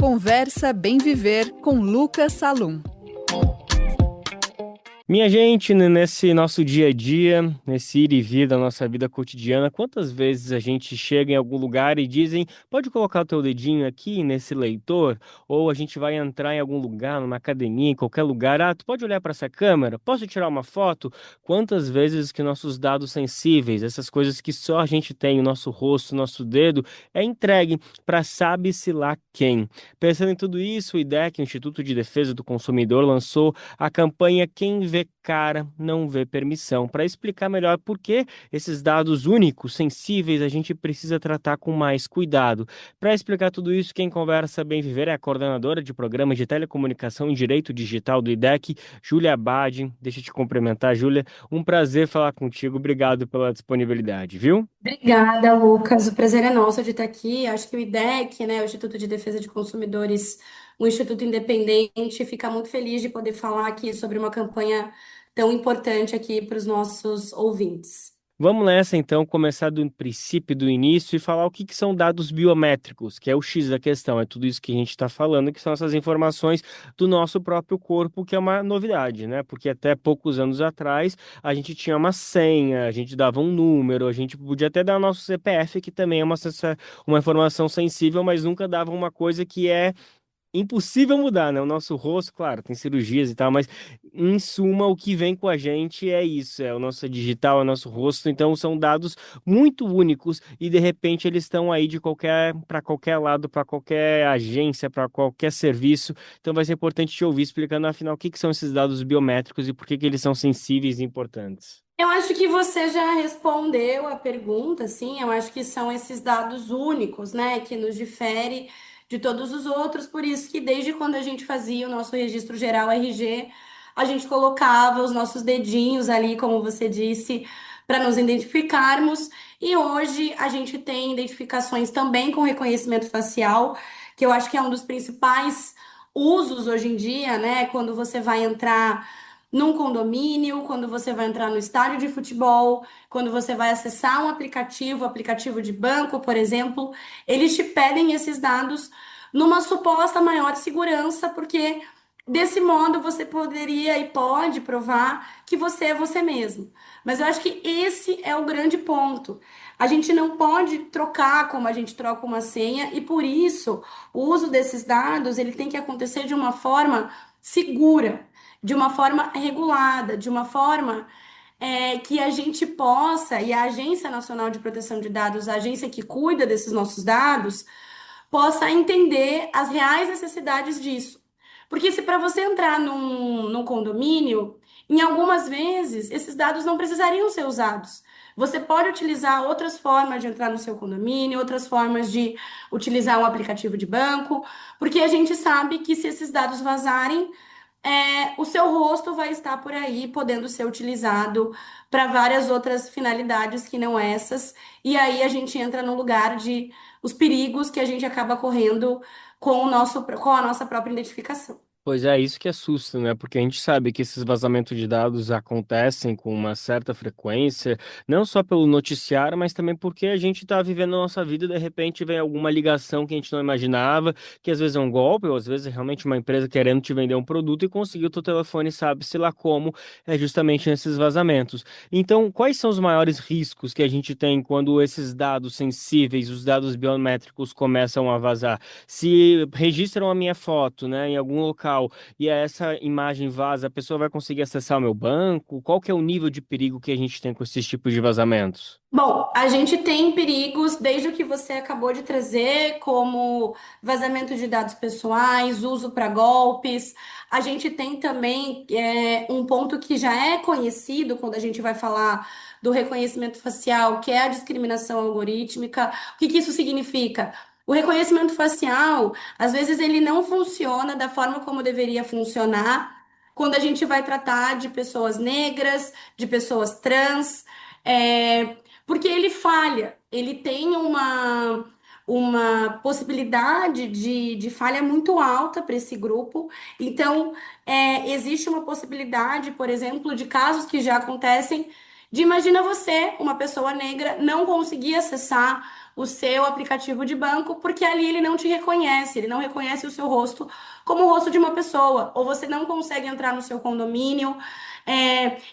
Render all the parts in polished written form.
Conversa Bem Viver com Lucas Salum. Minha gente, nesse nosso dia a dia, nesse ir e vir da nossa vida cotidiana, quantas vezes a gente chega em algum lugar e dizem, pode colocar o teu dedinho aqui nesse leitor? Ou a gente vai entrar em algum lugar, numa academia, em qualquer lugar, tu pode olhar para essa câmera? Posso tirar uma foto? Quantas vezes que nossos dados sensíveis, essas coisas que só a gente tem, o nosso rosto, o nosso dedo, é entregue para sabe-se lá quem? Pensando em tudo isso, o IDEC, o Instituto de Defesa do Consumidor, lançou a campanha Quem Vê Cara Não Vê Permissão, para explicar melhor por que esses dados únicos, sensíveis, a gente precisa tratar com mais cuidado. Para explicar tudo isso, quem conversa Bem Viver é a coordenadora de programas de telecomunicação e direito digital do IDEC, Júlia Abad. Deixa eu te cumprimentar, Júlia. Um prazer falar contigo. Obrigado pela disponibilidade, viu? Obrigada, Lucas. O prazer é nosso de estar aqui. Acho que o IDEC, né, o Instituto de Defesa de Consumidores, um instituto independente, fica muito feliz de poder falar aqui sobre uma campanha tão importante aqui para os nossos ouvintes. Vamos nessa então, começar do princípio, do início e falar o que são dados biométricos, que é o X da questão, é tudo isso que a gente está falando, que são essas informações do nosso próprio corpo, que é uma novidade, né? Porque até poucos anos atrás a gente tinha uma senha, a gente dava um número, a gente podia até dar nosso CPF, que também é uma informação sensível, mas nunca dava uma coisa que é impossível mudar, né? O nosso rosto, claro, tem cirurgias e tal, mas em suma, o que vem com a gente é isso, é o nosso digital, é o nosso rosto, então são dados muito únicos e de repente eles estão aí de qualquer para qualquer lado, para qualquer agência, para qualquer serviço. Então vai ser importante te ouvir explicando afinal o que são esses dados biométricos e por que eles são sensíveis e importantes. Eu acho que você já respondeu a pergunta, sim. Eu acho que são esses dados únicos, né, que nos difere de todos os outros. Por isso que desde quando a gente fazia o nosso registro geral RG, a gente colocava os nossos dedinhos ali, como você disse, para nos identificarmos. E hoje a gente tem identificações também com reconhecimento facial, que eu acho que é um dos principais usos hoje em dia, né, quando você vai entrar num condomínio, quando você vai entrar no estádio de futebol, quando você vai acessar um aplicativo de banco, por exemplo, eles te pedem esses dados numa suposta maior segurança, porque desse modo você poderia e pode provar que você é você mesmo. Mas eu acho que esse é o grande ponto. A gente não pode trocar como a gente troca uma senha e por isso o uso desses dados ele tem que acontecer de uma forma segura, de uma forma regulada, de uma forma que a gente possa, e a Agência Nacional de Proteção de Dados, a agência que cuida desses nossos dados, possa entender as reais necessidades disso. Porque se para você entrar num condomínio, em algumas vezes esses dados não precisariam ser usados. Você pode utilizar outras formas de entrar no seu condomínio, outras formas de utilizar um aplicativo de banco, porque a gente sabe que se esses dados vazarem, o seu rosto vai estar por aí, podendo ser utilizado para várias outras finalidades que não essas. E aí a gente entra no lugar de os perigos que a gente acaba correndo com a nossa própria identificação. Pois é, isso que assusta, né? Porque a gente sabe que esses vazamentos de dados acontecem com uma certa frequência, não só pelo noticiário, mas também porque a gente está vivendo a nossa vida e de repente vem alguma ligação que a gente não imaginava, que às vezes é um golpe, ou às vezes é realmente uma empresa querendo te vender um produto e conseguiu o teu telefone, sabe-se lá como, é justamente nesses vazamentos. Então, quais são os maiores riscos que a gente tem quando esses dados sensíveis, os dados biométricos começam a vazar? Se registram a minha foto, né, em algum local e essa imagem vaza, a pessoa vai conseguir acessar o meu banco? Qual que é o nível de perigo que a gente tem com esses tipos de vazamentos? Bom, a gente tem perigos desde o que você acabou de trazer, como vazamento de dados pessoais, uso para golpes. A gente tem também um ponto que já é conhecido quando a gente vai falar do reconhecimento facial, que é a discriminação algorítmica. O que que isso significa? O reconhecimento facial, às vezes, ele não funciona da forma como deveria funcionar quando a gente vai tratar de pessoas negras, de pessoas trans. É, porque ele falha, ele tem uma possibilidade de falha muito alta para esse grupo. Então, existe uma possibilidade, por exemplo, de casos que já acontecem, de imagina você, uma pessoa negra, não conseguir acessar o seu aplicativo de banco, porque ali ele não te reconhece, ele não reconhece o seu rosto como o rosto de uma pessoa, ou você não consegue entrar no seu condomínio.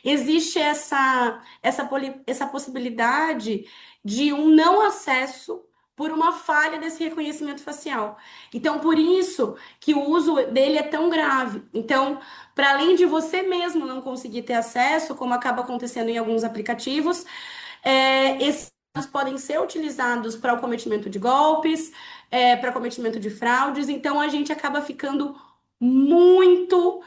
Existe essa possibilidade de um não acesso por uma falha desse reconhecimento facial. Então, por isso que o uso dele é tão grave. Então, para além de você mesmo não conseguir ter acesso, como acaba acontecendo em alguns aplicativos, esses dados podem ser utilizados para o cometimento de golpes, para cometimento de fraudes. Então, a gente acaba ficando muito,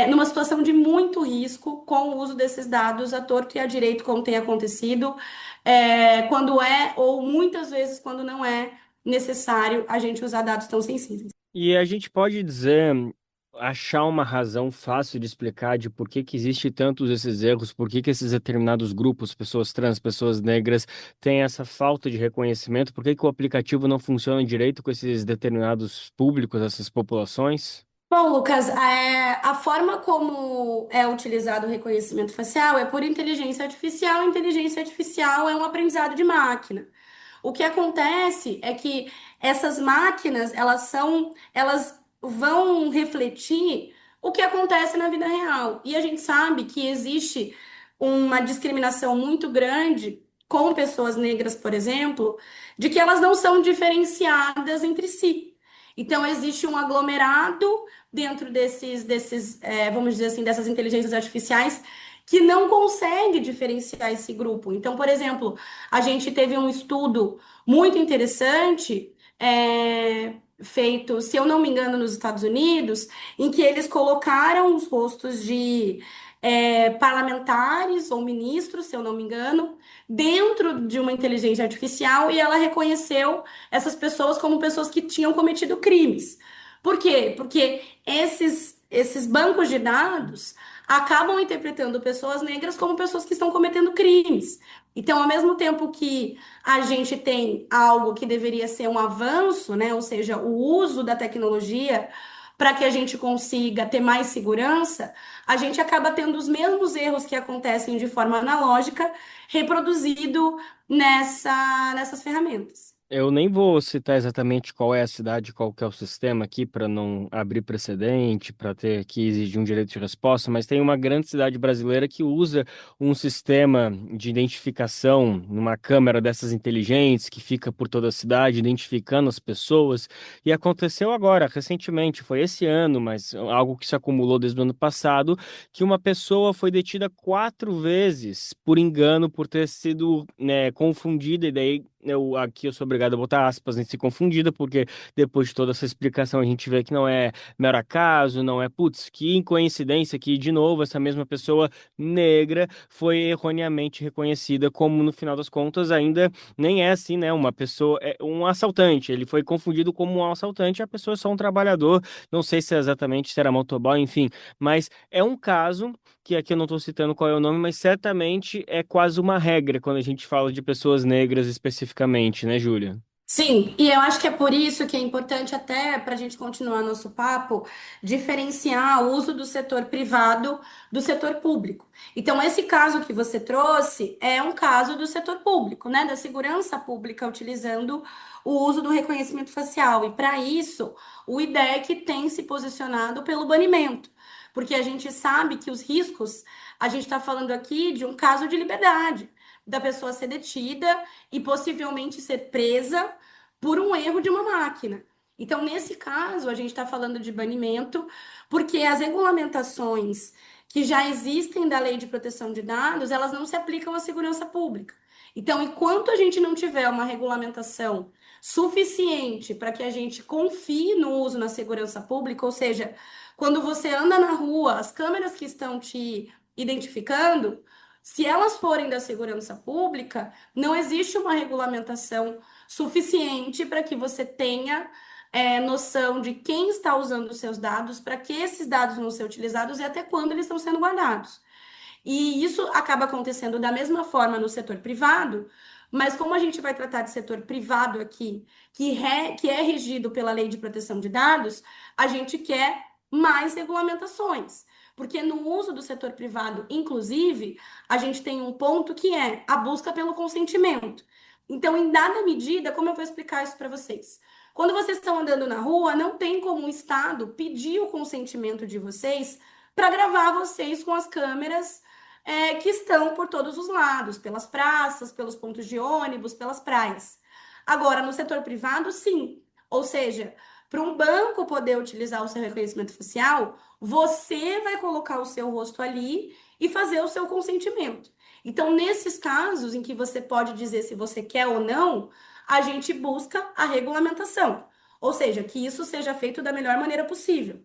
numa situação de muito risco com o uso desses dados à torto e à direito, como tem acontecido, quando ou muitas vezes quando não é necessário a gente usar dados tão sensíveis. E a gente pode dizer, achar uma razão fácil de explicar de por que que existe tantos esses erros, por que que esses determinados grupos, pessoas trans, pessoas negras, têm essa falta de reconhecimento, por que que o aplicativo não funciona direito com esses determinados públicos, essas populações? Bom, Lucas, a forma como é utilizado o reconhecimento facial é por inteligência artificial. Inteligência artificial é um aprendizado de máquina. O que acontece é que essas máquinas, elas vão refletir o que acontece na vida real. E a gente sabe que existe uma discriminação muito grande com pessoas negras, por exemplo, de que elas não são diferenciadas entre si. Então, existe um aglomerado dentro vamos dizer assim, dessas inteligências artificiais que não consegue diferenciar esse grupo. Então, por exemplo, a gente teve um estudo muito interessante, feito, se eu não me engano, nos Estados Unidos, em que eles colocaram os rostos de parlamentares ou ministros, se eu não me engano, dentro de uma inteligência artificial e ela reconheceu essas pessoas como pessoas que tinham cometido crimes. Por quê? Porque esses bancos de dados acabam interpretando pessoas negras como pessoas que estão cometendo crimes. Então, ao mesmo tempo que a gente tem algo que deveria ser um avanço, né? Ou seja, o uso da tecnologia para que a gente consiga ter mais segurança, a gente acaba tendo os mesmos erros que acontecem de forma analógica reproduzido nessas ferramentas. Eu nem vou citar exatamente qual é a cidade, qual que é o sistema aqui, para não abrir precedente, para ter que exigir um direito de resposta, mas tem uma grande cidade brasileira que usa um sistema de identificação numa câmera dessas inteligentes que fica por toda a cidade, identificando as pessoas. E aconteceu agora, recentemente, foi esse ano, mas algo que se acumulou desde o ano passado, que uma pessoa foi detida 4 vezes por engano, por ter sido, né, confundida, e daí aqui eu sou obrigado a botar aspas nesse confundida, porque depois de toda essa explicação a gente vê que não é mero acaso, não é, putz, que coincidência que, de novo, essa mesma pessoa negra foi erroneamente reconhecida como, no final das contas, ainda nem é assim, né? Uma pessoa, é um assaltante, ele foi confundido como um assaltante, a pessoa é só um trabalhador, não sei se é exatamente se era motoboy, enfim, mas é um caso que aqui eu não estou citando qual é o nome, mas certamente é quase uma regra quando a gente fala de pessoas negras especificamente, né, Júlia? Sim, e eu acho que é por isso que é importante, até para a gente continuar nosso papo, diferenciar o uso do setor privado do setor público. Então, esse caso que você trouxe é um caso do setor público, né? Da segurança pública utilizando o uso do reconhecimento facial. E para isso, o IDEC tem se posicionado pelo banimento, porque a gente sabe que os riscos, a gente está falando aqui de um caso de liberdade, da pessoa ser detida e possivelmente ser presa por um erro de uma máquina. Então, nesse caso, a gente está falando de banimento, porque as regulamentações que já existem da Lei de Proteção de Dados, elas não se aplicam à segurança pública. Então, enquanto a gente não tiver uma regulamentação suficiente para que a gente confie no uso na segurança pública, ou seja, quando você anda na rua, as câmeras que estão te identificando, se elas forem da segurança pública, não existe uma regulamentação suficiente para que você tenha noção de quem está usando os seus dados, para que esses dados vão ser utilizados e até quando eles estão sendo guardados. E isso acaba acontecendo da mesma forma no setor privado, mas como a gente vai tratar de setor privado aqui, que é regido pela Lei de Proteção de Dados, a gente quer mais regulamentações. Porque no uso do setor privado, inclusive, a gente tem um ponto que é a busca pelo consentimento. Então, em dada medida, como eu vou explicar isso para vocês? Quando vocês estão andando na rua, não tem como o Estado pedir o consentimento de vocês para gravar vocês com as câmeras que estão por todos os lados, pelas praças, pelos pontos de ônibus, pelas praias. Agora, no setor privado, sim. Ou seja, para um banco poder utilizar o seu reconhecimento facial, você vai colocar o seu rosto ali e fazer o seu consentimento. Então, nesses casos em que você pode dizer se você quer ou não, a gente busca a regulamentação. Ou seja, que isso seja feito da melhor maneira possível.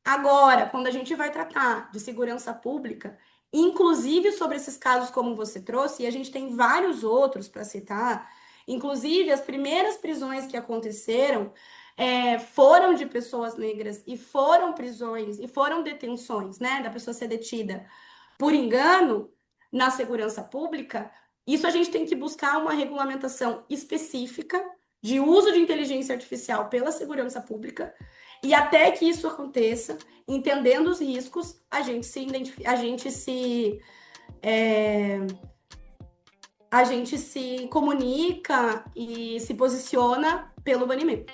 Agora, quando a gente vai tratar de segurança pública, inclusive sobre esses casos como você trouxe, e a gente tem vários outros para citar, inclusive as primeiras prisões que aconteceram foram de pessoas negras e foram prisões e foram detenções, né, da pessoa ser detida por engano na segurança pública, isso a gente tem que buscar uma regulamentação específica de uso de inteligência artificial pela segurança pública, e até que isso aconteça, entendendo os riscos, a gente se comunica e se posiciona pelo banimento.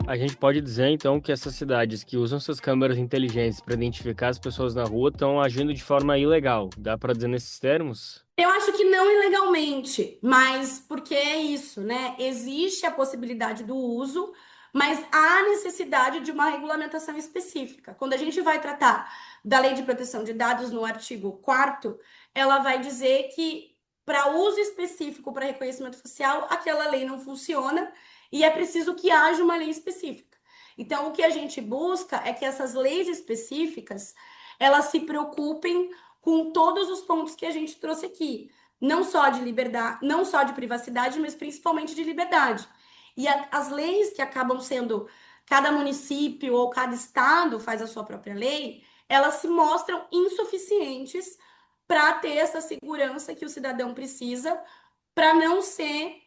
A gente pode dizer, então, que essas cidades que usam suas câmeras inteligentes para identificar as pessoas na rua estão agindo de forma ilegal. Dá para dizer nesses termos? Eu acho que não ilegalmente, mas porque é isso, né? Existe a possibilidade do uso, mas há necessidade de uma regulamentação específica. Quando a gente vai tratar da Lei de Proteção de Dados no artigo 4º, ela vai dizer que para uso específico para reconhecimento facial, aquela lei não funciona e é preciso que haja uma lei específica. Então, o que a gente busca é que essas leis específicas, elas se preocupem com todos os pontos que a gente trouxe aqui, não só de liberdade, não só de privacidade, mas principalmente de liberdade. E as leis que acabam sendo, cada município ou cada estado faz a sua própria lei, elas se mostram insuficientes para ter essa segurança que o cidadão precisa para não ser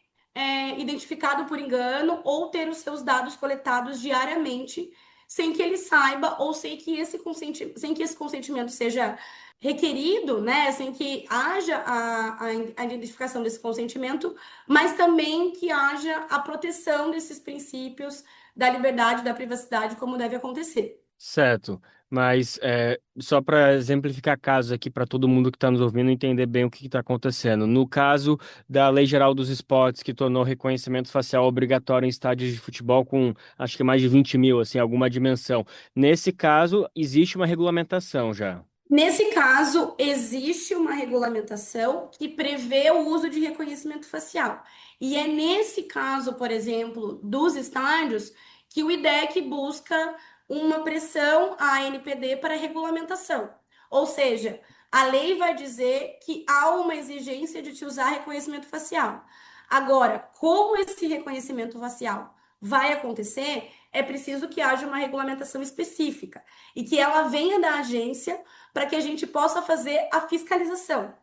identificado por engano ou ter os seus dados coletados diariamente sem que ele saiba ou sem que esse consentimento seja requerido, né, sem que haja a identificação desse consentimento, mas também que haja a proteção desses princípios da liberdade, da privacidade, como deve acontecer. Certo, mas só para exemplificar casos aqui para todo mundo que está nos ouvindo entender bem o que está acontecendo. No caso da Lei Geral dos Esportes, que tornou o reconhecimento facial obrigatório em estádios de futebol com acho que mais de 20 mil, assim, alguma dimensão. Nesse caso, existe uma regulamentação já. Nesse caso, existe uma regulamentação que prevê o uso de reconhecimento facial. E é nesse caso, por exemplo, dos estádios, que o IDEC busca uma pressão à ANPD para regulamentação. Ou seja, a lei vai dizer que há uma exigência de te usar reconhecimento facial. Agora, como esse reconhecimento facial vai acontecer, é preciso que haja uma regulamentação específica e que ela venha da agência para que a gente possa fazer a fiscalização.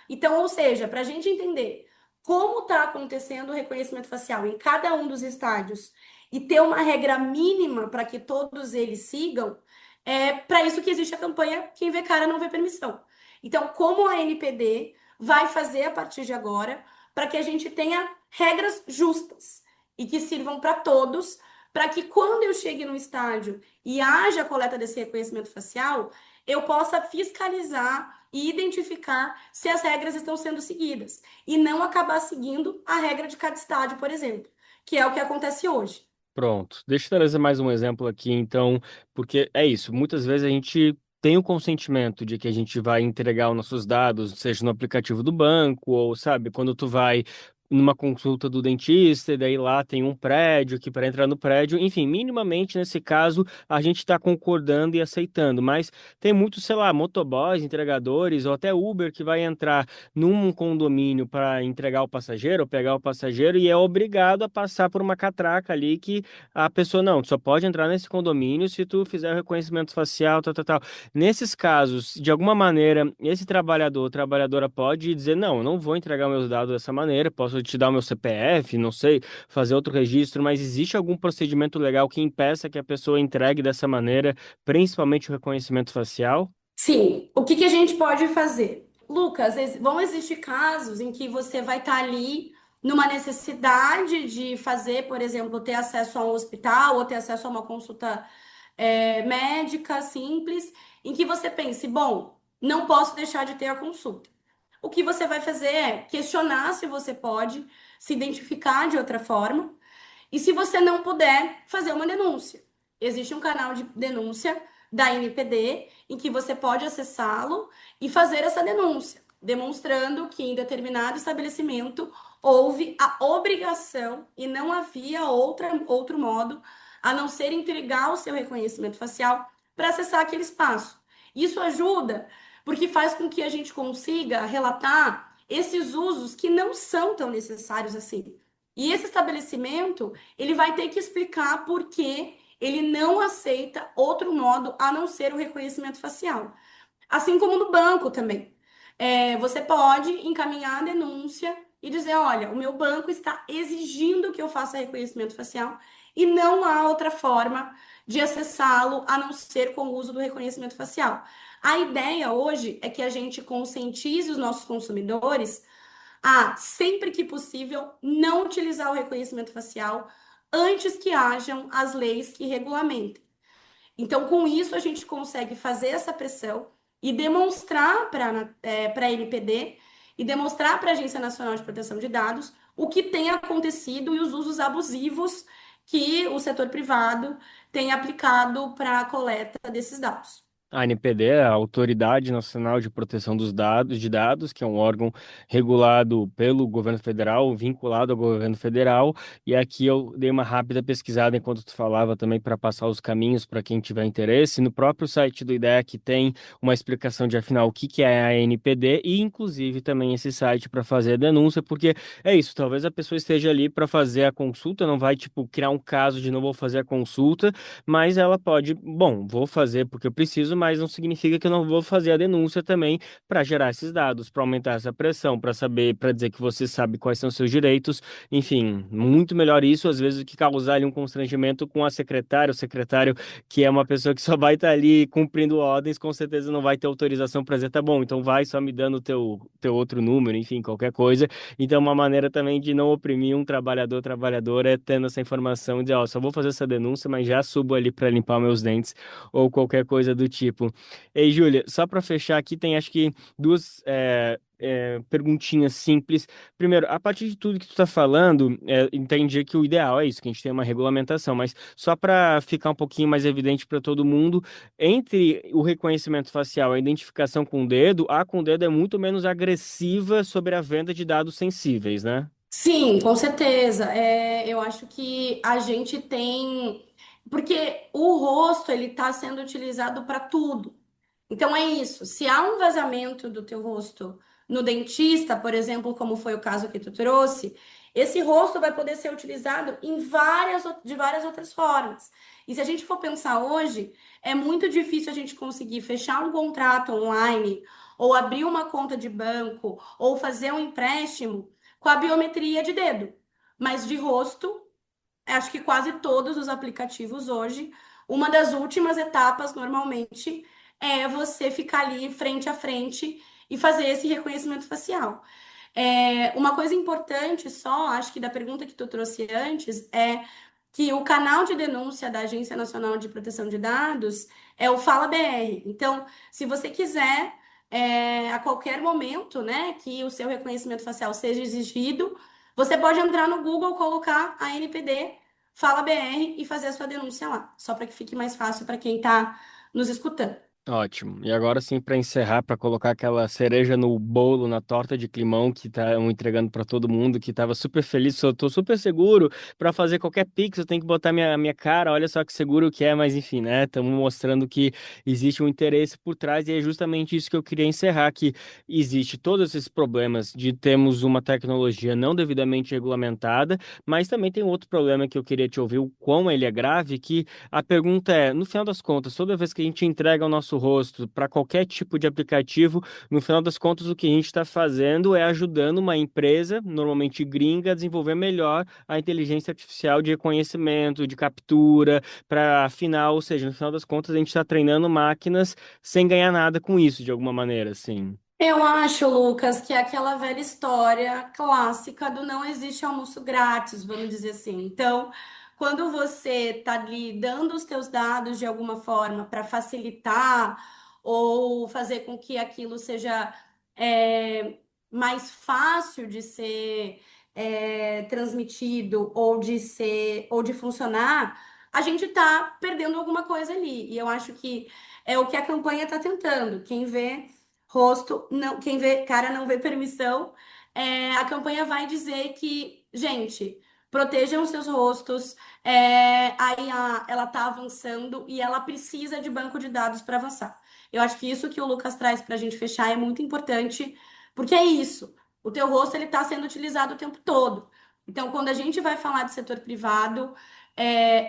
Então, ou seja, para a gente entender como está acontecendo o reconhecimento facial em cada um dos estádios e ter uma regra mínima para que todos eles sigam, é para isso que existe a campanha Quem Vê Cara Não Vê Permissão. Então, como a NPD vai fazer a partir de agora para que a gente tenha regras justas e que sirvam para todos, para que quando eu chegue no estádio e haja a coleta desse reconhecimento facial, eu possa fiscalizar e identificar se as regras estão sendo seguidas e não acabar seguindo a regra de cada estádio, por exemplo, que é o que acontece hoje. Pronto. Deixa eu trazer mais um exemplo aqui, então, porque é isso. Muitas vezes a gente tem o consentimento de que a gente vai entregar os nossos dados, seja no aplicativo do banco, ou sabe, quando tu vai numa consulta do dentista, e daí lá tem um prédio que para entrar no prédio, enfim, minimamente nesse caso a gente está concordando e aceitando, mas tem muitos, sei lá, motoboys, entregadores ou até Uber que vai entrar num condomínio para entregar o passageiro, ou pegar o passageiro e é obrigado a passar por uma catraca ali que a pessoa não, tu só pode entrar nesse condomínio se tu fizer o reconhecimento facial, tal, tal, tal. Nesses casos, de alguma maneira, esse trabalhador, trabalhadora pode dizer, não, eu não vou entregar meus dados dessa maneira, posso te dar o meu CPF, não sei, fazer outro registro, mas existe algum procedimento legal que impeça que a pessoa entregue dessa maneira, principalmente o reconhecimento facial? Sim, o que que a gente pode fazer? Lucas, vão existir casos em que você vai estar ali numa necessidade de fazer, por exemplo, ter acesso a um hospital ou ter acesso a uma consulta médica simples, em que você pense, bom, não posso deixar de ter a consulta. O que você vai fazer é questionar se você pode se identificar de outra forma e se você não puder, fazer uma denúncia. Existe um canal de denúncia da NPD em que você pode acessá-lo e fazer essa denúncia, demonstrando que em determinado estabelecimento houve a obrigação e não havia outro modo a não ser entregar o seu reconhecimento facial para acessar aquele espaço. Isso ajuda porque faz com que a gente consiga relatar esses usos que não são tão necessários assim. E esse estabelecimento, ele vai ter que explicar por que ele não aceita outro modo a não ser o reconhecimento facial. Assim como no banco também. Você pode encaminhar a denúncia e dizer: olha, o meu banco está exigindo que eu faça reconhecimento facial e não há outra forma de acessá-lo a não ser com o uso do reconhecimento facial. A ideia hoje é que a gente conscientize os nossos consumidores a, sempre que possível, não utilizar o reconhecimento facial antes que hajam as leis que regulamentem. Então, com isso, a gente consegue fazer essa pressão e demonstrar para a NPD e demonstrar para a Agência Nacional de Proteção de Dados o que tem acontecido e os usos abusivos que o setor privado tem aplicado para a coleta desses dados. A ANPD é a Autoridade Nacional de Proteção dos Dados, de Dados, que é um órgão regulado pelo governo federal, vinculado ao governo federal. E aqui eu dei uma rápida pesquisada enquanto tu falava também para passar os caminhos para quem tiver interesse. No próprio site do IDEC tem uma explicação de afinal o que que é a ANPD e inclusive também esse site para fazer a denúncia, porque é isso, talvez a pessoa esteja ali para fazer a consulta, não vai tipo criar um caso de não vou fazer a consulta, mas ela pode, bom, vou fazer porque eu preciso, mas não significa que eu não vou fazer a denúncia também para gerar esses dados, para aumentar essa pressão, para saber, para dizer que você sabe quais são os seus direitos. Enfim, muito melhor isso, às vezes, do que causar ali um constrangimento com a secretária, o secretário que é uma pessoa que só vai estar ali cumprindo ordens, com certeza não vai ter autorização para dizer, tá bom, então vai só me dando o teu outro número, enfim, qualquer coisa. Então, uma maneira também de não oprimir um trabalhador, trabalhadora, é tendo essa informação e dizer, ó, só vou fazer essa denúncia, mas já subo ali para limpar meus dentes ou qualquer coisa do tipo. Ei, Júlia, só para fechar aqui, tem acho que duas perguntinhas simples. Primeiro, a partir de tudo que tu está falando, entendi que o ideal é isso, que a gente tenha uma regulamentação, mas só para ficar um pouquinho mais evidente para todo mundo, entre o reconhecimento facial e a identificação com o dedo, a com o dedo é muito menos agressiva sobre a venda de dados sensíveis, né? Sim, com certeza. Eu acho que a gente tem. Porque o rosto ele está sendo utilizado para tudo. Então é isso. Se há um vazamento do teu rosto no dentista, por exemplo, como foi o caso que tu trouxe, esse rosto vai poder ser utilizado de várias outras formas. E se a gente for pensar hoje, é muito difícil a gente conseguir fechar um contrato online, ou abrir uma conta de banco, ou fazer um empréstimo com a biometria de dedo. Mas de rosto, acho que quase todos os aplicativos hoje, uma das últimas etapas normalmente é você ficar ali frente a frente e fazer esse reconhecimento facial. Uma coisa importante só, acho que da pergunta que tu trouxe antes, é que o canal de denúncia da Agência Nacional de Proteção de Dados é o Fala BR. Então, se você quiser, a qualquer momento, né, que o seu reconhecimento facial seja exigido, você pode entrar no Google, colocar a NPD Fala BR e fazer a sua denúncia lá, só para que fique mais fácil para quem está nos escutando. Ótimo. E agora sim, para encerrar, para colocar aquela cereja no bolo, na torta de climão que estão entregando para todo mundo, que estava super feliz, eu tô super seguro para fazer qualquer Pix, eu tenho que botar minha cara, olha só que seguro que é, mas enfim, né? Estamos mostrando que existe um interesse por trás e é justamente isso que eu queria encerrar, que existe todos esses problemas de termos uma tecnologia não devidamente regulamentada, mas também tem outro problema que eu queria te ouvir, o quão ele é grave, que a pergunta é, no final das contas, toda vez que a gente entrega o nosso rosto para qualquer tipo de aplicativo, no final das contas, o que a gente está fazendo é ajudando uma empresa, normalmente gringa, a desenvolver melhor a inteligência artificial de reconhecimento, de captura, para afinal, ou seja, no final das contas, a gente está treinando máquinas sem ganhar nada com isso, de alguma maneira, assim. Eu acho, Lucas, que é aquela velha história clássica do não existe almoço grátis, vamos dizer assim. Então, quando você está ali dando os teus dados de alguma forma para facilitar ou fazer com que aquilo seja é, mais fácil de ser transmitido ou de funcionar, a gente está perdendo alguma coisa ali. E eu acho que é o que a campanha está tentando. Quem vê rosto, não, quem vê cara não vê permissão. A campanha vai dizer que, gente, protejam os seus rostos. Ela está avançando e ela precisa de banco de dados para avançar. Eu acho que isso que o Lucas traz para a gente fechar é muito importante, porque é isso. O teu rosto ele está sendo utilizado o tempo todo. Então, quando a gente vai falar de setor privado,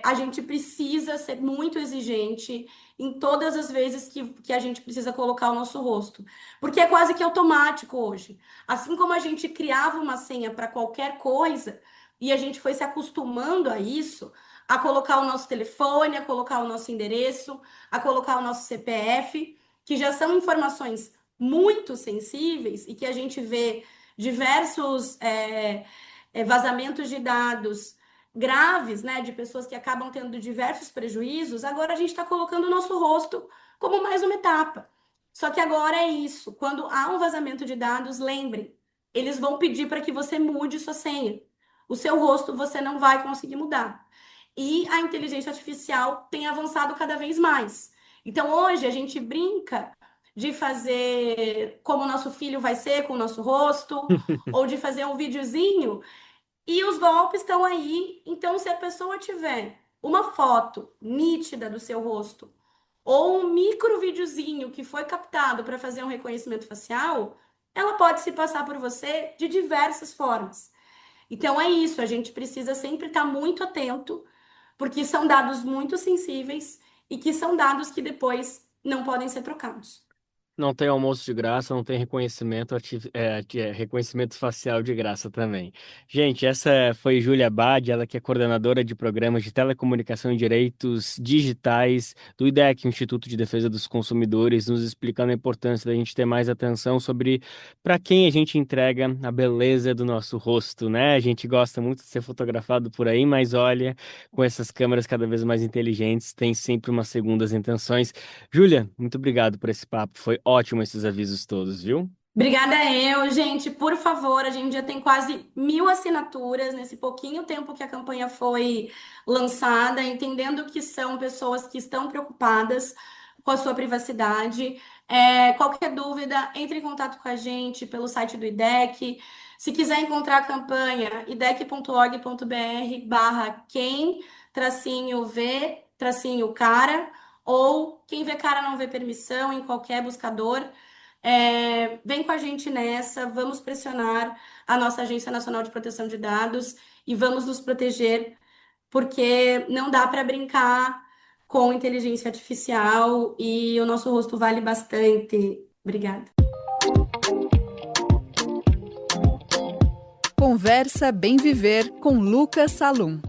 a gente precisa ser muito exigente em todas as vezes que a gente precisa colocar o nosso rosto. Porque é quase que automático hoje. Assim como a gente criava uma senha para qualquer coisa e a gente foi se acostumando a isso, a colocar o nosso telefone, a colocar o nosso endereço, a colocar o nosso CPF, que já são informações muito sensíveis e que a gente vê diversos vazamentos de dados graves, né, de pessoas que acabam tendo diversos prejuízos, agora a gente está colocando o nosso rosto como mais uma etapa. Só que agora é isso. Quando há um vazamento de dados, lembre, eles vão pedir para que você mude sua senha. O seu rosto você não vai conseguir mudar. E a inteligência artificial tem avançado cada vez mais. Então hoje a gente brinca de fazer como o nosso filho vai ser com o nosso rosto, ou de fazer um videozinho e os golpes estão aí. Então, se a pessoa tiver uma foto nítida do seu rosto ou um micro videozinho que foi captado para fazer um reconhecimento facial, ela pode se passar por você de diversas formas. Então, é isso. A gente precisa sempre estar muito atento, porque são dados muito sensíveis e que são dados que depois não podem ser trocados. Não tem almoço de graça, não tem reconhecimento, reconhecimento facial de graça também. Gente, essa foi Júlia Abad, ela que é coordenadora de programas de telecomunicação e direitos digitais do IDEC, Instituto de Defesa dos Consumidores, nos explicando a importância da gente ter mais atenção sobre para quem a gente entrega a beleza do nosso rosto, né? A gente gosta muito de ser fotografado por aí, mas olha, com essas câmeras cada vez mais inteligentes, tem sempre umas segundas intenções. Júlia, muito obrigado por esse papo. Foi ótimo esses avisos todos, viu? Obrigada eu, gente. Por favor, a gente já tem quase 1.000 assinaturas nesse pouquinho tempo que a campanha foi lançada, entendendo que são pessoas que estão preocupadas com a sua privacidade. Qualquer dúvida, entre em contato com a gente pelo site do IDEC. Se quiser encontrar a campanha, idec.org.br quem, vê, cara, ou quem vê cara não vê permissão em qualquer buscador. Vem com a gente nessa, vamos pressionar a nossa Agência Nacional de Proteção de Dados e vamos nos proteger, porque não dá para brincar com inteligência artificial e o nosso rosto vale bastante. Obrigada. Conversa Bem Viver com Lucas Salum.